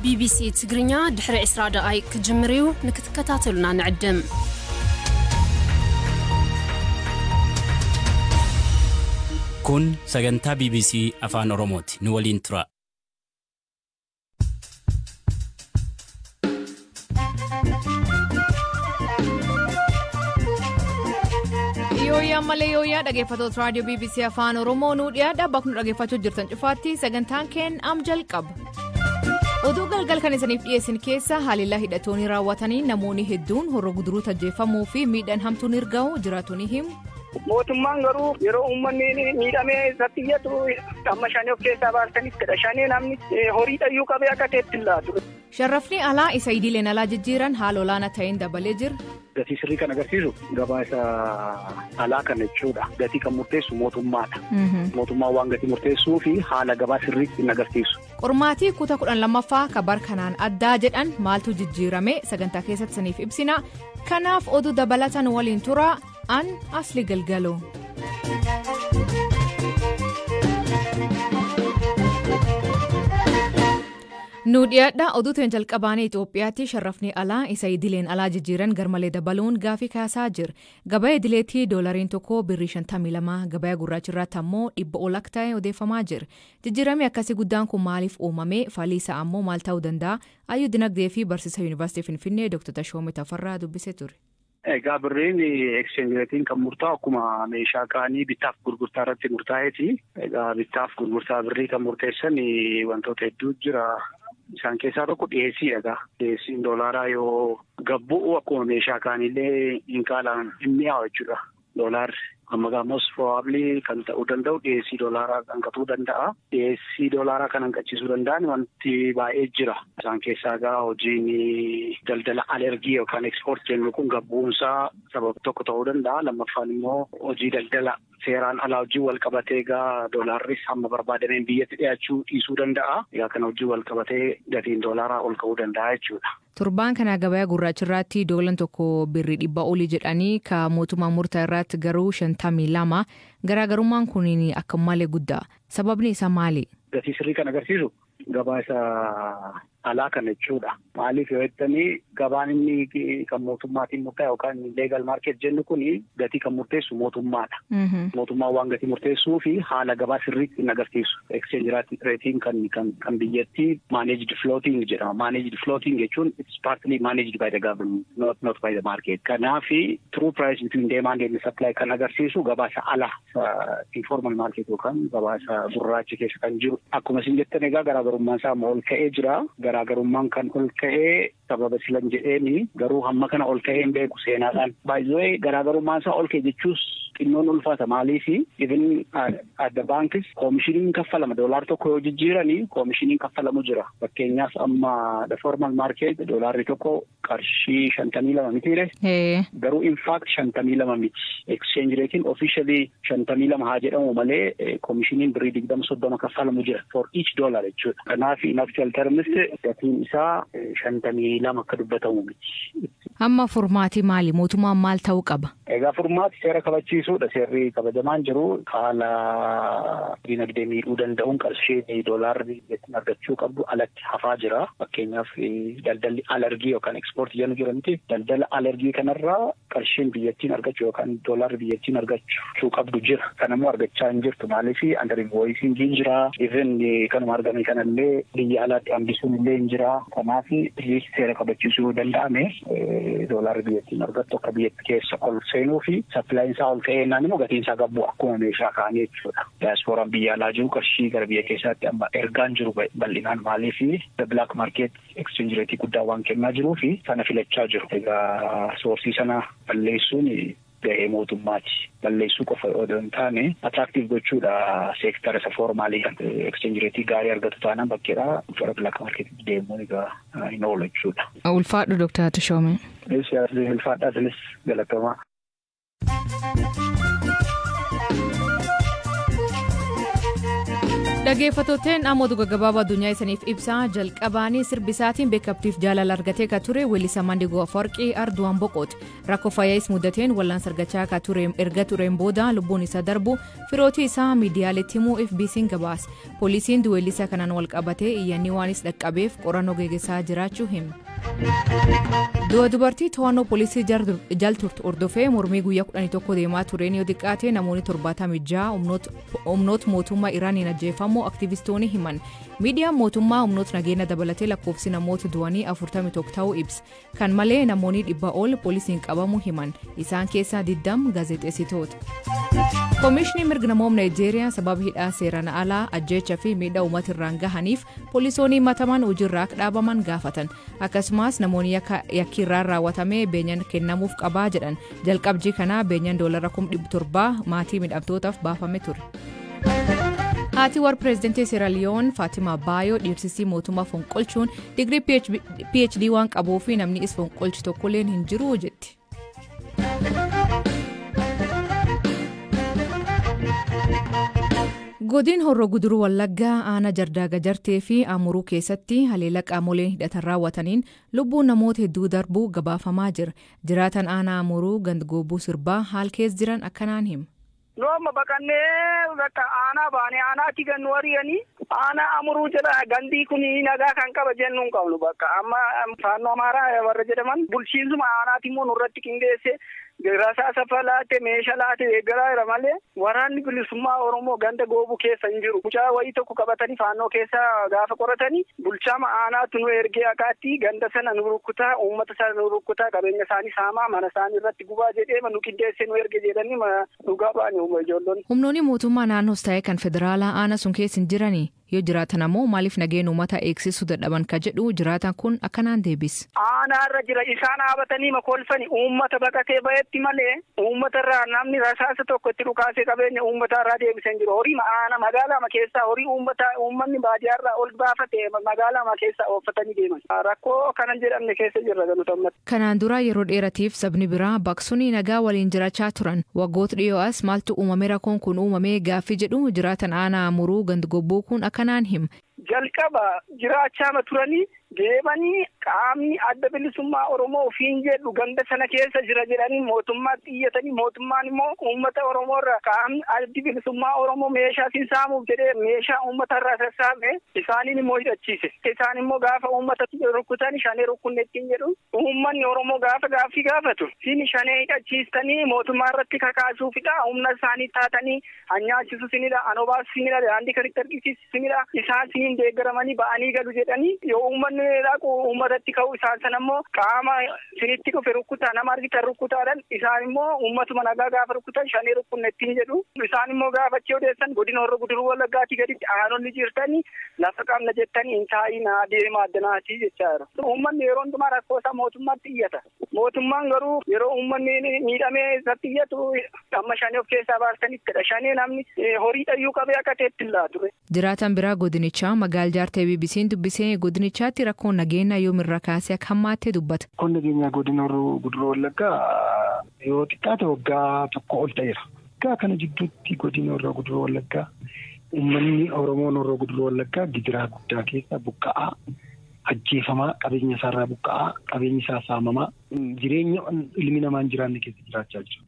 BBC ትግርኛ ድሕሪ 20 ደቂቃ ክጅምሪው ንክትከታተሉና ንዕድም kun sagantaa BBC afaan Oromooti nu waliin tura. Yooyaa malee yooyaa dhaggeeffattoota raadiyoo BBC afaan Oromoo nu dhiyaadha bakka nu dhaggeeffachuu jirtan cufaatti sagantaan keen am jalqaba. Oduu galgal kan isiniif dhiyeessin keessa haalilla hidhatoonni raawwatanii namoonni hedduun horra guduruu tajjeeffamuu fi miidhaan hamtuun ergaa'u jiraatonni himu. Mootummaan garuu yeroo uummanni miidhamee sattiyatu amma shanii of keessaa baasaniif kadha shanii namni horii dhayyuu qabee akka ta'etti laatu. Sharrafni alaa isa idileen alaa jijjiiran haala olaanaa ta'een dabalee jira. Gatii sirrii kan agarsiisu gabaa isa alaa kan jechuudha. Gatii kan murteessu mootummaadha. Mootummaan waan gatii murteessuu fi haala gabaa sirrii hin agarsiisu. Qormaatii kutaa 12ffaa kabar kanaan addaa jedhan maaltu jijjiirame sagantaa keessatti saniif ibsina. Kanaaf oduu dabalatan waliin tura. An asli galgaloo. Nu dhiyaadha oduu ta'een jalqabaanii Itoophiyaatti sharrafni alaa isa idileen alaa jijjiiran garmalee dabaluun gaafii kaasaa jira. Gabaa idileetti doolariin tokko birrii 52 gabaa gurraachirratti ammoo 100 ol akka ta'e odeeffamaa jira. Jijjiiramni akkasii guddaan kun maaliif uumame faliisa ammoo maal ta'uu danda'a? Ayyuu dinagdee fi barsiisa yuunivarsiitii Finfinnee Dr. Tashoomee Tafarraa dubbisee ture. Egaa birriin exchange kan murtaa'u akkuma meeshaa kaanii bittaaf gurgurtaa irratti murtaa'eeti. Egaa bittaaf gurgurtaa birrii kan murteessan wantoota hedduu jira. Isaan keessaa tokko dhiyeessiidha. Dhiyeessiin doolaaraa yoo gabbu'u akkuma meeshaa kaanillee hin qaalaan hin mi'aawu jechuudha. Doolaarri amma gaamos probably kan ta'uu danda'u dhiyeessii doolaaraa hanqatuu danda'a. Dhiyeessii doolaaraa kan hanqachiisuu danda'an wanti baay'ee jira. Isaan keessaa egaa hojiin daldala alergii yookaan ekspoort jennu kun gabbuunsaa sababa tokko ta'uu danda'a. Lammaffaan immoo hojii daldala seeraan alaa hojii wal qabatee egaa doolaarris hamma barbaadameen biyyatti dhiyaachuu dhiisuu danda'a. Egaa kana hojii wal qabatee gatiin doolaaraa ol ka'uu danda'a jechuudha. Turbaan kana gabaa gurraachirratti doolan tokko birrii 100 olii jedhanii ka mootummaa murtaa irratti garuu 52 garaagarummaan kun akka malee guddaa. Sababni isaa maali? Gatii sirrii kan agarsiisu gabaa isa alaa kan jechuudha. Maaliif yoo jettanii gabaan inni kan mootummaatiin murtaa'e yookaan leegal maarket jennu kun gatii kan murteessu mootummaadha. Mootummaan waan gatii murteessuu fi haala gabaa sirriitti hin agarsiisu. Exchange rating kan biyyattii managed floating jedhama. Managed floating jechuun it's partly managed by the government, not by the market. Kanaaf true price between demand and supply kan agarsiisu gabaa isa alaa informal market yookaan gabaa isa gurraacha keessa kan jiru. Akkuma isin jettan egaa garaagarummaan isaa ol ka'ee jira. Garaagarummaan kan ol ka'ee sababa silan jedheeni garuu hamma kana ol ka'ee hin beeku seenaadhaan. Baay'ee garaagarummaan isaa ol ka'e jechuus xinnoon ulfaata maaliifi even adda baankis koomishiniin kaffalama doolaar tokko yoo jijjiiranii koomishiniin kaffalamu jira. Fakkeenyaaf amma the formal market doolaarri tokko qarshii 52 mitiire. Garuu in fact 52 miti. Exchange rating officially 52 haa jedhamu malee koomishiniin birrii 20-30 kaffalamu jira for each dollar jechuudha. Kanaaf in actual terms gatiin isaa 52 akka dubbatamu miti. Amma furmaati maali? Mootummaan maal ta'uu qaba? Egaa furmaati seera kabachiisuudha. Seerri kabajamaan jiru haala dinagdee miidhuu danda'uun qarshii doolaarri ittiin argachuu qabdu alatti hafaa jira. Fakkeenyaaf daldalli alergii yookaan ekspoort jennu jiranti daldala alergii kanarraa qarshiin biyyattiin argachuu yookaan doolaarri biyyattiin argachuu qabdu jira. Kanammoo argachaa hin jirtu maaliif under invoicing hin jira. Even kanuma argame kanallee biyya alaatti hambisuun illee hin jira. Kanaaf seera kabachiisuu danda'ame doolaarri biyyattiin argattu akka biyyatti keessa ol seenuu fi sappilaayinsaa ol ka'ee naannoo gatiin isaa gabbu akkuma meeshaa kaanii jechuudha. Diyaaspooraan biyya alaa jiru qarshii gara biyya keessaatti amma ergaan jiru bal'inaan maaliif the black market exchange rate guddaa waan kennaa jiruu fi sana filachaa jiru. Egaa soorsii sana balleessuun gahee mootummaati. Balleessuu qofa odoo hin taane attractive gochuudha seektara isa foormaalii exchange rate gaarii argatu taanaan bakkeedha gara black market deemuun egaa hin oolu jechuudha. Ulfaadhu Dr. Tashoomee. Ulfaadhaa isinis galatamaa. Dhaggeeffattoonni amma duga gabaabaa addunyaa isaniif ibsaa jalqabaanii sirbisaatiin beekamtiif jaalala argatee ka ture weellisaa Mandigoo Afarqii Ardu'aan Boqooti. Rakkoo fayyaas mudateen wallaan sargachaa ka ture erga tureen booda lubbuun isaa darbu firootii isaa miidiyaaleetti himuu FBC'n gabaase. Poolisiin weellisaa kanaan wal qabatee iyyannii waanis dhaqqabeef qorannoo gaggeessaa jiraachuu hima. Du'a dubartii to'annoo poolisii jalturte hordofee mormii guyyaa 11 deemaa tureen yoo xiqqaate namoonni 76 humnoota mootummaa Iraaniin ajjeefamuu aktivistoonni himan. Miidiyaan mootummaa humnoota nageenya dabalatee lakkoofsi namoota du'anii 41 ta'uu ibsa. Kan malee namoonni 100 ol poolisiin qabamuu himan. Isaan keessaa 20 gaazexeessitoota. Komishinii mirga namoota Naayijeeriyaa sababa hidhaa seeraan alaa ajjeechaa fi miidhaa uummata irraan gahaniif poolisoonni himataman hojiirraa akka dhaabaman gaafatan. Akkasumas namoonni yakki irraan raawwatame beenyaan kennamuuf qabaa jedhan. Jalqabjii kanaa beenyaan $700,000 maatii miidhamtootaaf baafame ture. Haati warra pireezidantii Seeraaliyoon Faatimaa Baayoo dhiirsisii mootummaa fonqolchuun digirii PhD waan qabuu fi namni is fonqolchu tokkollee hin jiru jetti. Godina Horroo Guduruu Wallaggaa aanaa Jardaaga Jartee fi Amuruu keessatti haleela qaamoleen hidhatan raawwataniin lubbuun namoota hedduu darbuu gabaafamaa jira. Jiraatan aanaa Amuruu Gandgoobuu Sirbaa haal keessa jiran akkanaan hima. Nooma baqannee bakka aanaa baanee aanaatti gannu wariyanii aanaa Amuruu jedha gandii kun nagaa kan qaba jennuun qabnu bakka amma faannoo amaaraa warra jedhaman bulchiinsuma aanaatti immoo nurratti qindeesse. Rasaasa laate meeshaa laate eeggaraa jira malee waraanni bilisummaa Oromoo ganda goobuu keessa hin jiru. Mucaa wayii tokko qabatanii faannoo keessa gaafa qoratanii bulchaama aanaatu nu ergee akaatti ganda sana nu rukkutaa uummata sana nu rukkutaa qabeenya isaanii saamaa mana isaanii irratti gubaa jedhee nu qindeessee nu erge jedhanii dhugaa baanii ijoollonni. Humnoonni mootummaa naannoos ta'ee kan federaalaa aanaa sun keessa hin jiranii yoo jiraatan ammoo maaliif nageenya uummata eegsisuu dadhaban ka jedhu jiraatan kun akkanaan deebis. Aanaarra jira isaan dhaabatanii makolfanii uummata baqatee bahetti malee uummatarraa namni rasaasa tokko itti dhukaasee qabeenya uummatarraa deebisan jiru. Horii aana magaalaa keessaa horii uummanni baadiyyaarraa ol baafatee magaalaa keessaa ooffatanii deeman. Rakkoo kanan jedhamne keessa jirra galuutu ammatti. Kanaan dura yeroo dheeratiif sabni biraa baqsanii nagaa waliin jiraachaa turan. Waggoota dhiyoo as maaltu uumame rakkoon kun uumame gaaffii jedhu jiraatan aanaa Amuruu Gandgobbuu kun akkanaan hima. Jalqaba jiraachaa turanii deemanii qaamni adda bilisummaa Oromoo ofiin jedhu ganda sana keessa jira jedhanii mootummaatti iyyatanii mootummaan immoo uummata Oromoorra qaamni adda bilisummaa Oromoo meeshaa siin saamuuf jedhee meeshaa uummatarraa sassaabee isaaniin immoo hidhachiise. Isaan immoo gaafa uummata rukkutanii shanee rukkunne ittiin jedhu uummanni Oromoo gaafa gaaffii gaafatu siin shanee hidhachiistanii mootummaa irratti kakaasuufidha humna isaanii taatanii anyaachisuu sinidha anobaas sinidha daandii kanitti argisiisu sinidha isaan siin deeggaramanii ba'anii galu jedhanii yoo uummanni uummatatti ka'u isaan sana immoo qaama sinitti dhufe rukkutaa nama argitan rukkutaadhaan isaan immoo uummatuma nagaa gaafa rukkutan shanee rukkunne ittiin jedhu isaan immoo gaafa achi odeessan godina Horroo Guduruu Wallaggaatii gaditti aanonni jirtanii lafa qabna jettanii hin taa'inaa deemaa addanaatii jechaa jira. Uummanni yeroo hundumaa rakkoo isaa mootummaatti iyyata. Mootummaan garuu yeroo uummanni miidhamee isatti iyyatu amma shanee of keessaa baastanittidha. Shanee namni horii dhayyuu qabee akka ta'etti hin laatu. Jiraatan biraa godinichaa magaal jaartee BBC'n dubbisee godinichaatti rakkoon nageenya yoomirra kaasee akka hammaattee dubbata. Rakkoon nageenyaa godina Horroo Guduruu Wallaggaa yoo xiqqaate waggaa tokko ol ta'eera. Waggaa kana jidduutti godina Horroo Guduruu Wallaggaa uummanni Oromoon Horroo Guduruu Wallaggaa gidiraa guddaa keessa buqqa'aa ajjeefamaa qabeenya isaarraa buqqa'aa qabeenyi isaa saamamaa jireenya ilmi namaa hin jiraanne keessa jiraachaa jira.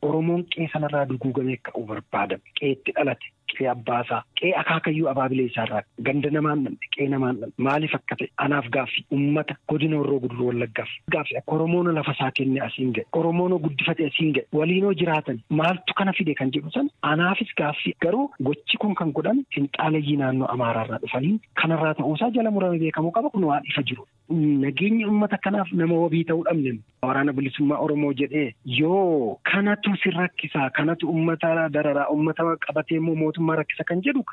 Oromoon qe'ee sanarraa duguugamee ka'uu barbaada. Qe'eetti dhalate. Qe'ee abbaasaa qe'ee akaakayyuu abaabilee isaarraa ganda namaan qe'ee namaan maaliif akka ta'e anaaf gaaffii uummata godina Horroo Guduruu Wallaggaaf gaaffii akka Oromoon lafa isaa kenne asiin ga'e Oromoon guddifate asiin ga'e waliinoo jiraatan maaltu kana fide kan jedhu san anaafis gaaffii garuu gochi kun kan godhan finxaalayyii naannoo Amaaraarraa dhufanii kanarraa ta'uusaa jala murame beekamuu qaba kun waan ifa jiru. Nageenya uummata kanaaf nama wabii ta'uu dhabne waraana bilisummaa Oromoo jedhee yoo kanatu si rakkisaa kanatu uummata dararaa uummata qabatee immoo mootummaa rakkisa kan jedhu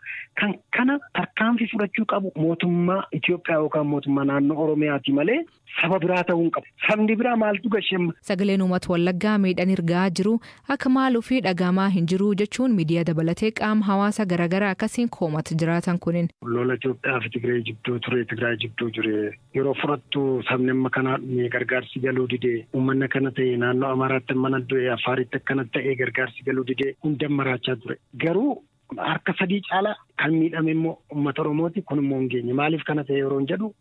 kan kana tarkaanfii fudhachuu qabu mootummaa Itoophiyaa yookaan mootummaa naannoo Oromiyaati malee saba biraa ta'uu hin qabu. Sabni biraa maaltu gashemma. Sagaleen uummata Wallaggaa miidhaan ergaa jiru akka maaluu fi dhagamaa hin jiru jechuun miidiyaa dabalatee qaama hawaasa garaagaraa akkasiin koomata jiraatan kunin. Lola Itoophiyaa fi Tigraay jidduu ture Tigraay jidduu jire yeroo fudhattu sabni amma kana gargaarsi galuu didee uummanni kana ta'e naannoo Amaaraatti mana du'e Afaaritti akkana ta'e gargaarsi galuu didee hundaan maraachaa ture. Garuu harka 3 caala kan miidhame immoo uummata Oromooti kun immoo hin geenye maaliif kana ta'e yeroo jedhu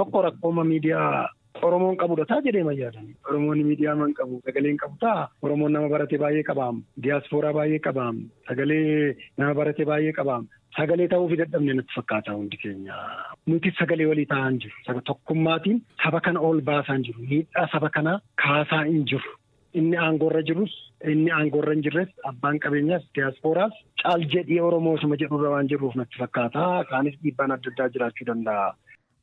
tokko rakkooma miidiyaa Oromoon qabudha taa jedhee mayyaadani. Oromoon miidiyaa man qabu sagaleen qabu taa Oromoon nama barate baay'ee qabaam diiyaaspooraa baay'ee qabaam sagalee nama barate baay'ee qabaam sagalee ta'uu fi dadhabne natti fakkaata hundi keenya. Nuti sagalee walii ta'an jiru saba tokkummaatiin saba kana ol baasaan jiru miidhaa saba kana kaasaa hin jiru. Inni aangoorra jirus inni aangoorra hin jirres abbaan qabeenyaas diiyaaspooraas caal jedhii Oromoo suma jedhurra waan jiruuf natti fakkaata kaanis dhiibbaan adda addaa jiraachuu danda'a.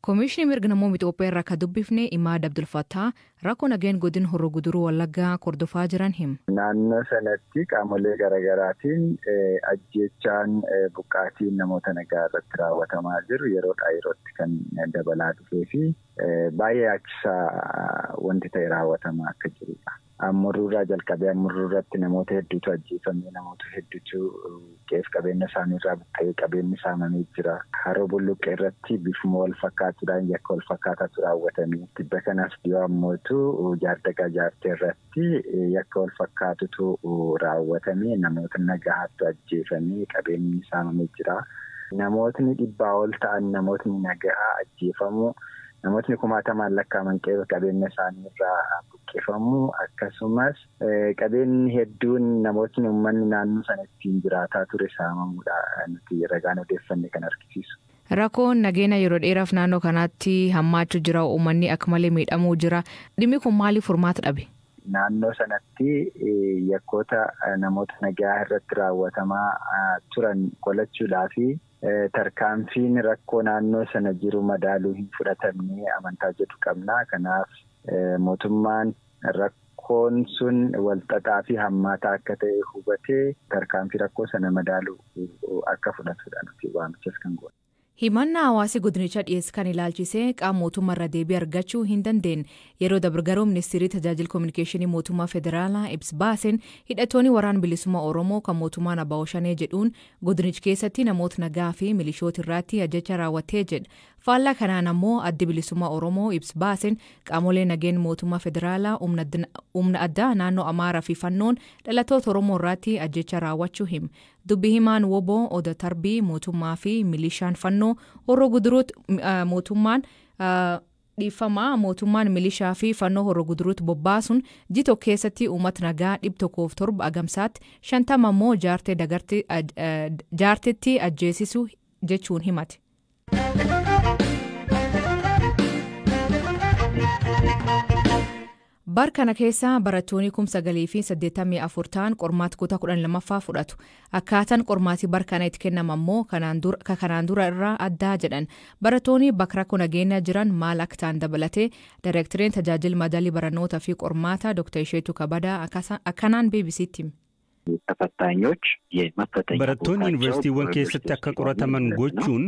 Koomishinii mirga namoota Itoophiyaa irraa akka dubbifne Imaad Abdulfattaa rakkoo nageen godin Horroo Guduruu Wallaggaa kordofaa jiran himu. Naannoo sanatti qaamolee garaagaraatiin ajjechaan buqqaatiin namoota nagaa irratti raawwatamaa jiru yeroodhaa yerootti kan dabalaa dhufee fi baay'ee yaachisaa wanti ta'e raawwatamaa akka jirudha. Amurruurraa jalqabee amurruurratti namoota hedduutu ajjeefamee namoota hedduutu qeef qabeenya isaaniirraa buqqa'ee qabeenyi saamamee jira. Haroo Bulluqqee irratti bifuma wal fakkaatuudhaan yakka wal fakkaataatu raawwatamee tibba kanaaf dhiyoo ammootu jaardagaa jaartee irratti yakka wal fakkaatutu raawwatamee namoota nagaatu ajjeefamee qabeenyi saamamee jira. Namootni 100 ol ta'an namootni nagaa ajjeefamuu namootni 10,000 lakkaa'aman qeef qabeenya isaaniirraa buqqifamuu akkasumas qabeenyi hedduun namootni uummanni naannoo sana ittiin jiraataa ture saamamuudha nuti ragaan odeeffanne kan argisiisu. Rakkoon nageenya yeroo dheeraaf naannoo kanaatti hammaachuu jira uummanni akka malee miidhamuu jira dhimmi kun maaliif furmaata dhabe? Naannoo sanatti yakkoota namoota nagaa irratti raawwatamaa turan qolachuudhaafi tarkaanfiin rakkoo naannoo sana jiru madaaluu hin fudhatamne amantaa jedhu qabna. Kanaaf mootummaan rakkoon sun walxaxaa fi hammaataa akka ta'e hubatee tarkaanfii rakkoo sana madaaluu akka fudhatudha nuti waamichas kan goone. Himannaa hawaasi godinichaa dhiyeessu kan ilaalchisee qaama mootummaa irraa deebii argachuu hin dandeenye yeroo dabargaruu ministeerri tajaajila kominikeeshinii mootummaa federaalaa ibsa baaseen hidhattoonni waraana bilisummaa Oromoo kan mootummaan Abaa Shanee jedhuun godinicha keessatti namoota nagaa fi milishoota irratti ajjecha raawwatee jedha. Faallaa kanaan ammoo addi bilisummaa Oromoo ibsa baaseen qaamolee nageen mootummaa federaalaa humna addaa naannoo Amaaraa fi Fannoon dhalattoota Oromoo irratti ajjecha raawwachuu hima. Dubbi himaan Woboo Oda Tarbii mootummaa fi milishaan Fannoo Horroo Guduruutti mootummaan dhiifamaa mootummaan milishaa fi Fannoo Horroo Guduruutti bobbaasuun jitoo keessatti uummata nagaa 107 agamsaatti 50 ammoo jaartetti ajjeesisuu jechuun himate. Bar kana keessa barattoonni 984 ta'an qormaata kutaa 12ffaa fudhatu. Akkaataan qormaati bar kana itti kennamu ammoo kanaan dura irraa addaa jedhan. Barattoonni bakka rakkoo nageenya jiran maal akka ta'an dabalatee Daayireekteriin tajaajila madaalii barannootaa fi qormaata Dr. Isheetuu Kabadaa akkanaan BBC'tti hime. Barattoonni yuunivarsiitiiwwan keessatti akka qorataman gochuun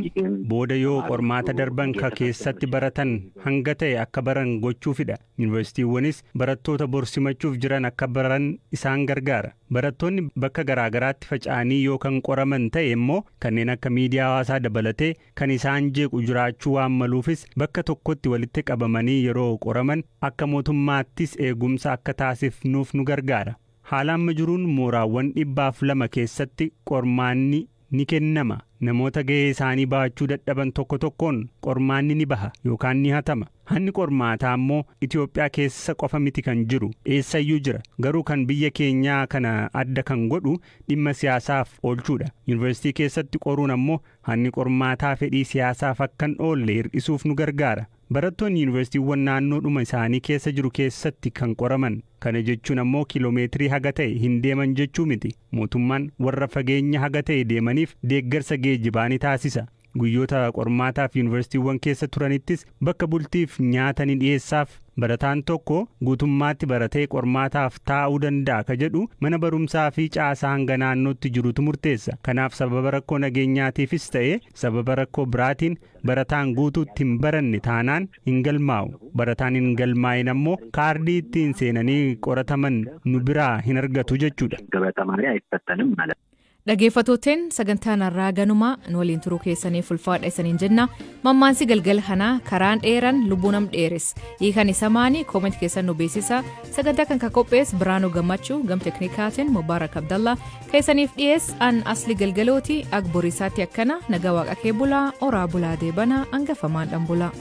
booda yoo qormaata darban ka keessatti baratan hanga ta'e akka baran gochuufidha. Yuunivarsiitiiwwanis barattoota borsimachuuf jiran akka baran isaan gargaara. Barattoonni bakka garaagaraatti faca'anii yoo kan qoraman ta'e immoo kanneen akka miidiyaa hawaasaa dabalatee kan isaan jeequ jiraachuu waan maluufis bakka tokkotti walitti qabamanii yeroo qoraman akka mootummaattis eegumsa akka taasifnuuf nu gargaara. Haalaan majuruun mooraawwan 202 keessatti qormaanni ni kennama. Namoota gahee isaanii baachuu dadhaban tokko tokkoon qormaanni ni baha yookaan ni hatama. Hanni qormaataa ammoo Itoophiyaa keessa qofa miti kan jiru eessayyuu jira. Garuu kan biyya keenyaa kana adda kan godhu dhimma siyaasaaf oolchuudha. Yuunivarsiitii keessatti qoruun ammoo hanni qormaataa fedhii siyaasaaf akkan oolle hir'isuuf nu gargaara. Barattoonni yuunivarsiitiiwwan naannoodhuma isaanii keessa jiru keessatti kan qoraman. Kana jechuun ammoo kiiloomeetirii haga ta'e hin deeman jechuu miti. Mootummaan warra fageenya haga ta'e deemaniif deeggarsa geejjibaa ni taasisa. Guyyoota qormaataaf yuunivarsiitiiwwan keessa turanittis bakka bultiif nyaata ni dhiyeessaaf. Barataan tokko guutummaatti baratee qormaataaf taa'uu danda'a ka jedhu mana barumsaa fi caasaa hanga naannootti jirutu murteessa. Kanaaf sababa rakkoo nageenyaatiifis ta'e sababa rakkoo biraatiin barataan guutuutti hin baranne taanaan hin galmaa'u. Barataan hin galmaa'in ammoo kaardii ittiin seenanii qorataman nu biraa hin argatu jechuudha. Dhaggeeffatooteen sagantaan har'aa ganumaa nu waliin turuu keessaniif ulfaadha isaniin jenna. Mammaansi galgala kanaa karaan dheeran lubbuu nam dheeres. Hiikan isa maanii kooment keessan nu beeksisa. Sagantaa kan qophees Biraanuu Gammachuu gam teknikaatiin Mubaarak Abdallaa keessaniif dhiyees an asli galgalooti agboriisaatti akkana nagaa waaqa kee bulaa oraa bulaa deebanaa hangafamaan dhan bulaa.